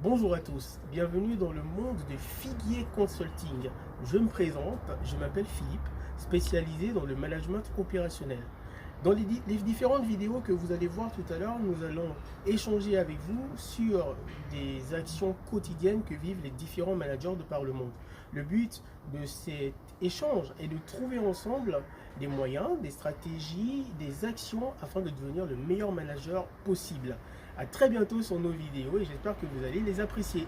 Bonjour à tous, bienvenue dans le monde de Figuier Consulting. Je me présente, je m'appelle Philippe, spécialisé dans le management opérationnel. Dans les différentes vidéos que vous allez voir tout à l'heure, nous allons échanger avec vous sur des actions quotidiennes que vivent les différents managers de par le monde. Le but de cet échange est de trouver ensemble des moyens, des stratégies, des actions afin de devenir le meilleur manager possible. À très bientôt sur nos vidéos et j'espère que vous allez les apprécier.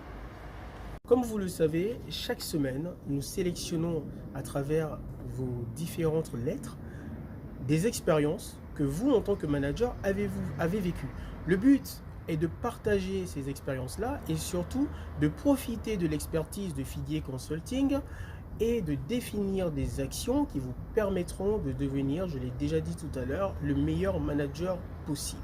Comme vous le savez, chaque semaine, nous sélectionnons à travers vos différentes lettres des expériences que vous, en tant que manager, avez vécues. Le but est de partager ces expériences-là et surtout de profiter de l'expertise de Figuier Consulting et de définir des actions qui vous permettront de devenir, je l'ai déjà dit tout à l'heure, le meilleur manager possible.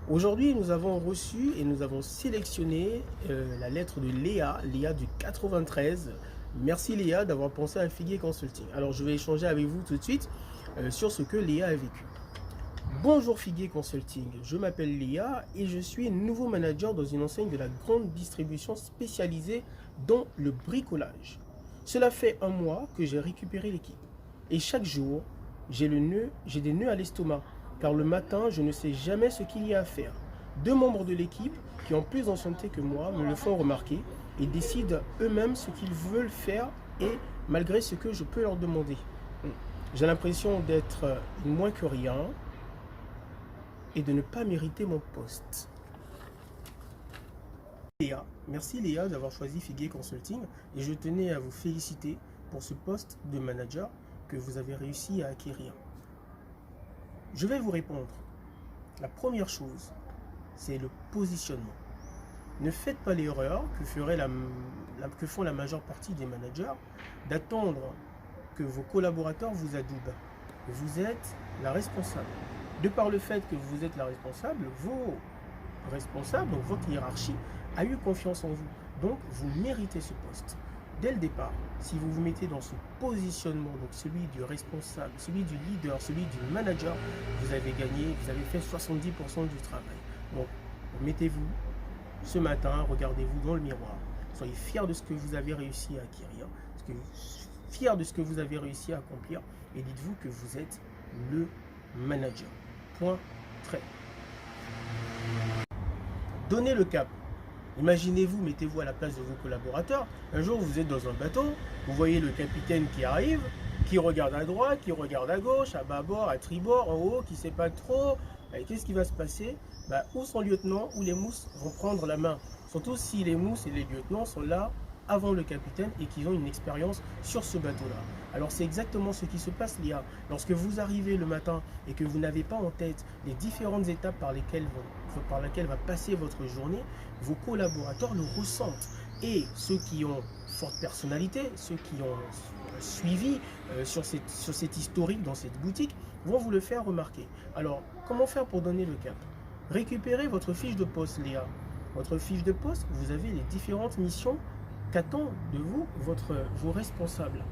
Aujourd'hui, nous avons reçu et nous avons sélectionné la lettre de Léa du 93. Merci Léa d'avoir pensé à Figuier Consulting. Alors, je vais échanger avec vous tout de suite sur ce que Léa a vécu. Bonjour Figuier Consulting, je m'appelle Léa et je suis nouveau manager dans une enseigne de la grande distribution spécialisée dans le bricolage. Cela fait un mois que j'ai récupéré l'équipe et chaque jour, j'ai des nœuds à l'estomac car le matin, je ne sais jamais ce qu'il y a à faire. Deux membres de l'équipe qui ont plus d'ancienneté que moi me le font remarquer et décident eux-mêmes ce qu'ils veulent faire et malgré ce que je peux leur demander. J'ai l'impression d'être moins que rien et de ne pas mériter mon poste. Merci Léa d'avoir choisi Figuier Consulting et je tenais à vous féliciter pour ce poste de manager que vous avez réussi à acquérir. Je vais vous répondre. La première chose, c'est le positionnement. Ne faites pas l'erreur que font la majeure partie des managers d'attendre que vos collaborateurs vous adoubent. Vous êtes la responsable. De par le fait que vous êtes la responsable, vos responsables, donc votre hiérarchie, a eu confiance en vous. Donc, vous méritez ce poste. Dès le départ, si vous vous mettez dans ce positionnement, donc celui du responsable, celui du leader, celui du manager, vous avez gagné, vous avez fait 70% du travail. Donc, mettez-vous ce matin, regardez-vous dans le miroir, soyez fiers de ce que vous avez réussi à acquérir, fiers de ce que vous avez réussi à accomplir et dites-vous que vous êtes le manager. Point très. Donnez le cap. Imaginez-vous, mettez-vous à la place de vos collaborateurs. Un jour, vous êtes dans un bateau, vous voyez le capitaine qui arrive, qui regarde à droite, qui regarde à gauche, à bâbord, à tribord, en haut, qui ne sait pas trop. Qu'est-ce qui va se passer? Ou son lieutenant ou les mousses vont prendre la main. Surtout si les mousses et les lieutenants sont là avant le capitaine et qu'ils ont une expérience sur ce bateau-là. Alors c'est exactement ce qui se passe, Léa. Lorsque vous arrivez le matin et que vous n'avez pas en tête les différentes étapes par lesquelles va passer votre journée, vos collaborateurs le ressentent. Et ceux qui ont forte personnalité, ceux qui ont suivi sur cette historique dans cette boutique, vont vous le faire remarquer. Alors, comment faire pour donner le cap? Récupérez votre fiche de poste, Léa. Votre fiche de poste, vous avez les différentes missions qu'attend de vous vos responsables.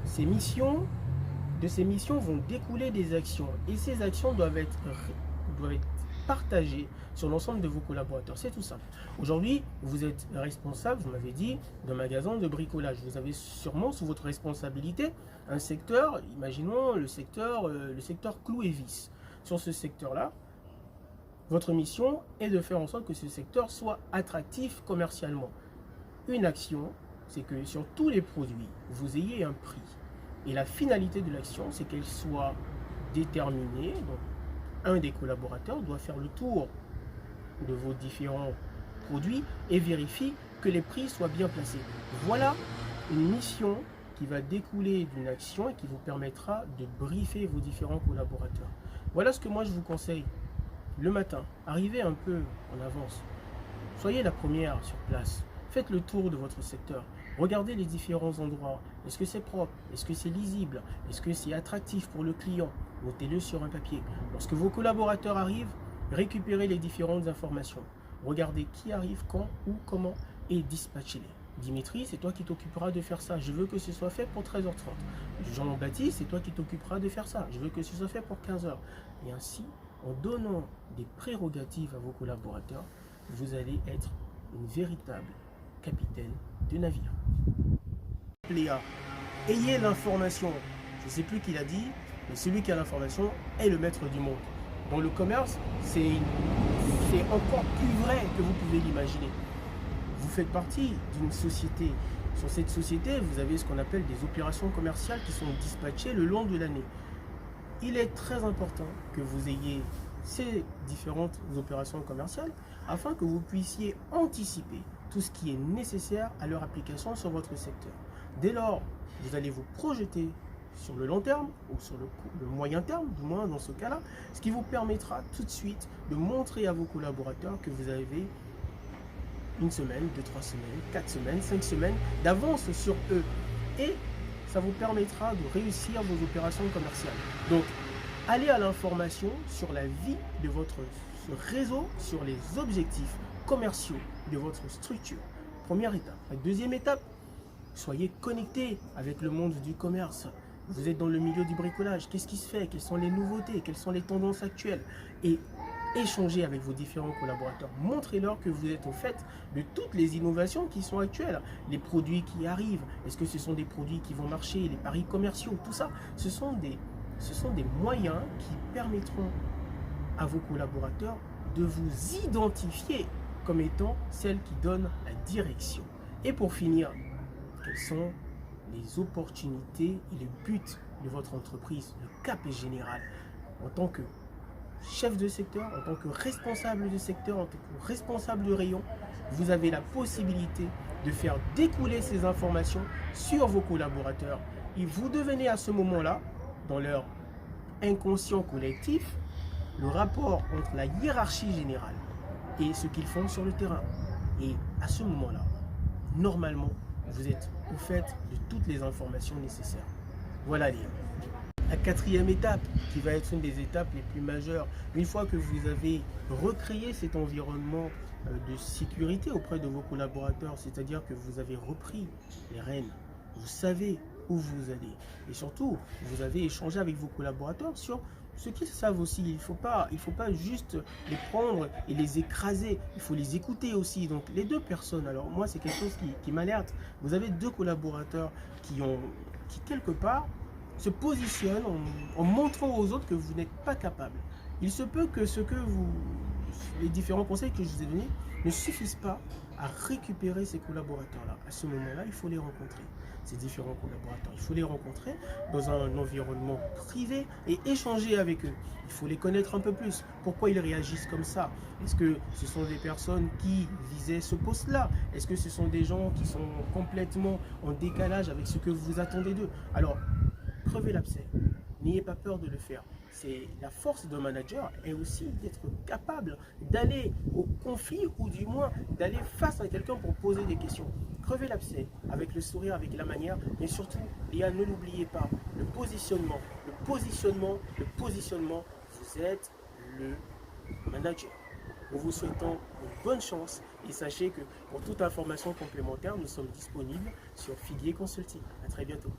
De ces missions vont découler des actions et ces actions doivent être partagées sur l'ensemble de vos collaborateurs. C'est tout simple. Aujourd'hui, vous êtes responsable, vous m'avez dit, d'un magasin de bricolage. Vous avez sûrement sous votre responsabilité un secteur, imaginons le secteur clous et vis. Sur ce secteur-là, votre mission est de faire en sorte que ce secteur soit attractif commercialement. Une action, c'est que sur tous les produits, vous ayez un prix. Et la finalité de l'action, c'est qu'elle soit déterminée. Donc, un des collaborateurs doit faire le tour de vos différents produits et vérifie que les prix soient bien placés. Voilà une mission qui va découler d'une action et qui vous permettra de briefer vos différents collaborateurs. Voilà ce que moi je vous conseille. Le matin, arrivez un peu en avance. Soyez la première sur place. Faites le tour de votre secteur. Regardez les différents endroits. Est-ce que c'est propre? Est-ce que c'est lisible? Est-ce que c'est attractif pour le client? Notez-le sur un papier. Lorsque vos collaborateurs arrivent, récupérez les différentes informations. Regardez qui arrive, quand, où, comment et dispatchez-les. Dimitri, c'est toi qui t'occuperas de faire ça. Je veux que ce soit fait pour 13h30. Jean-Baptiste, c'est toi qui t'occuperas de faire ça. Je veux que ce soit fait pour 15h. Et ainsi, en donnant des prérogatives à vos collaborateurs, vous allez être une véritable capitaine de navire. Léa, ayez l'information. Je ne sais plus qui l'a dit, mais celui qui a l'information est le maître du monde. Dans le commerce, c'est encore plus vrai que vous pouvez l'imaginer. Vous faites partie d'une société. Sur cette société, vous avez ce qu'on appelle des opérations commerciales qui sont dispatchées le long de l'année. Il est très important que vous ayez ces différentes opérations commerciales afin que vous puissiez anticiper tout ce qui est nécessaire à leur application sur votre secteur. Dès lors, vous allez vous projeter sur le long terme ou sur le moyen terme, du moins dans ce cas-là, ce qui vous permettra tout de suite de montrer à vos collaborateurs que vous avez une semaine, 2, 3 semaines, 4 semaines, 5 semaines d'avance sur eux. Et ça vous permettra de réussir vos opérations commerciales. Donc, allez à l'information sur la vie de votre réseau, sur les objectifs commerciaux de votre structure. Première étape. La deuxième étape, soyez connecté avec le monde du commerce. Vous êtes dans le milieu du bricolage. Qu'est-ce qui se fait? Quelles sont les nouveautés? Quelles sont les tendances actuelles? Et échangez avec vos différents collaborateurs. Montrez-leur que vous êtes au fait de toutes les innovations qui sont actuelles. Les produits qui arrivent. Est-ce que ce sont des produits qui vont marcher? Les paris commerciaux, tout ça. Ce sont des moyens qui permettront à vos collaborateurs de vous identifier comme étant celle qui donne la direction. Et pour finir, quelles sont les opportunités et les buts de votre entreprise? Le cap est général. En tant que chef de secteur, en tant que responsable de secteur, en tant que responsable de rayon, vous avez la possibilité de faire découler ces informations sur vos collaborateurs. Et vous devenez à ce moment-là, dans leur inconscient collectif, le rapport entre la hiérarchie générale et ce qu'ils font sur le terrain. Et à ce moment-là, normalement, vous êtes au fait de toutes les informations nécessaires. Voilà, Léa. La quatrième étape, qui va être une des étapes les plus majeures, une fois que vous avez recréé cet environnement de sécurité auprès de vos collaborateurs, c'est-à-dire que vous avez repris les rênes, vous savez où vous allez. Et surtout, vous avez échangé avec vos collaborateurs sur ce qu'ils savent aussi. Il faut pas juste les prendre et les écraser. Il faut les écouter aussi. Donc les deux personnes, alors moi c'est quelque chose qui m'alerte. Vous avez deux collaborateurs qui quelque part se positionnent en montrant aux autres que vous n'êtes pas capable. Il se peut que les différents conseils que je vous ai donnés ne suffisent pas à récupérer ces collaborateurs-là. À ce moment-là, il faut les rencontrer, ces différents collaborateurs. Il faut les rencontrer dans un environnement privé et échanger avec eux. Il faut les connaître un peu plus. Pourquoi ils réagissent comme ça? Est-ce que ce sont des personnes qui visaient ce poste-là? Est-ce que ce sont des gens qui sont complètement en décalage avec ce que vous attendez d'eux? Alors, crevez l'abcès. N'ayez pas peur de le faire. C'est la force d'un manager est aussi d'être capable d'aller au conflit ou du moins d'aller face à quelqu'un pour poser des questions. Crevez l'abcès avec le sourire, avec la manière, mais surtout, Léa, ne l'oubliez pas, le positionnement, vous êtes le manager. Nous vous souhaitons une bonne chance et sachez que pour toute information complémentaire, nous sommes disponibles sur Figuier Consulting. À très bientôt.